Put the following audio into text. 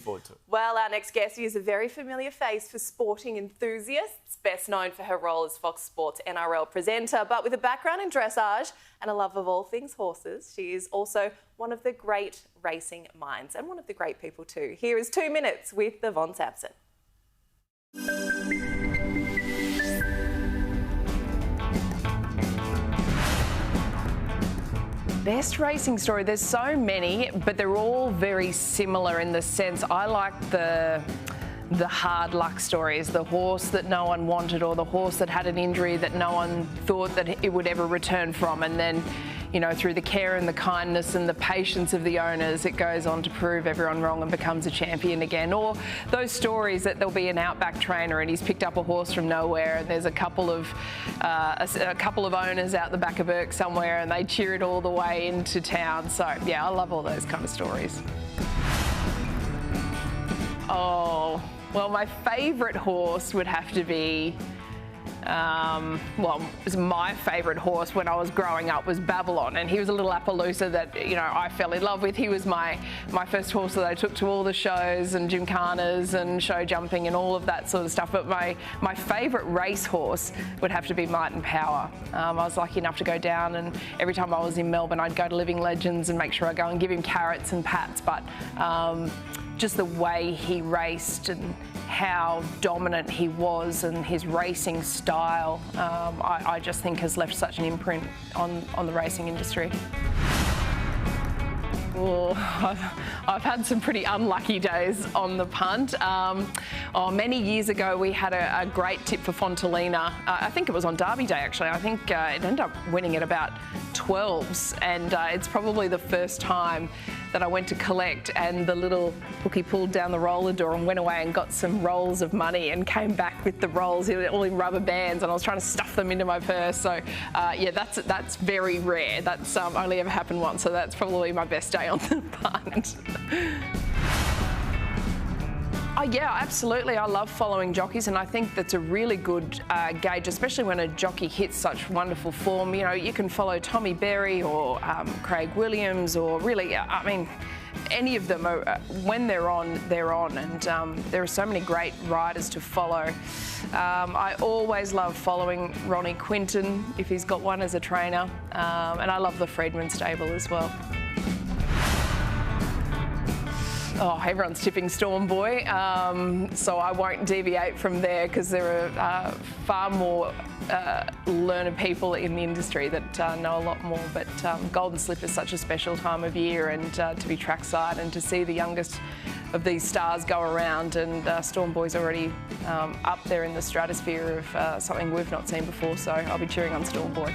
Forward to it. Well, our next guest is a very familiar face for sporting enthusiasts, best known for her role as Fox Sports NRL presenter, but with a background in dressage and a love of all things horses, she is also one of the great racing minds and one of the great people too. Here is 2 minutes with Yvonne Sampson. Best racing story, there's so many, but they're all very similar in the sense I like the hard luck stories, the horse that no one wanted or the horse that had an injury that no one thought that it would ever return from, and then, you know, through the care and the kindness and the patience of the owners, it goes on to prove everyone wrong and becomes a champion again. Or those stories that there'll be an outback trainer and he's picked up a horse from nowhere and there's a couple of owners out the back of Burke somewhere and they cheer it all the way into town. So yeah, I love all those kind of stories. Oh, well, my favourite horse would have to be, my favourite horse when I was growing up was Babylon, and he was a little Appaloosa that, you know, I fell in love with. He was my first horse that I took to all the shows and gymkhanas and show jumping and all of that sort of stuff. But my favourite race horse would have to be Might and Power. I was lucky enough to go down, and every time I was in Melbourne, I'd go to Living Legends and make sure I go and give him carrots and pats. But just the way he raced and how dominant he was and his racing style, I just think has left such an imprint on the racing industry. Oh, I've had some pretty unlucky days on the punt. Many years ago we had a great tip for Fontalina. I think it was on Derby Day actually. I think it ended up winning at about 12s, and it's probably the first time that I went to collect and the little bookie pulled down the roller door and went away and got some rolls of money and came back with the rolls all in rubber bands, and I was trying to stuff them into my purse. So yeah, that's very rare. That's only ever happened once, so that's probably my best day on the punt. Oh, yeah, absolutely. I love following jockeys, and I think that's a really good gauge, especially when a jockey hits such wonderful form. You know, you can follow Tommy Berry or Craig Williams, or really, I mean, any of them. When they're on, and there are so many great riders to follow. I always love following Ronnie Quinton if he's got one as a trainer, and I love the Freedman stable as well. Oh, everyone's tipping Stormboy, so I won't deviate from there because there are far more learned people in the industry that know a lot more. But Golden Slip is such a special time of year, and to be trackside and to see the youngest of these stars go around, and Stormboy's already up there in the stratosphere of something we've not seen before, so I'll be cheering on Stormboy.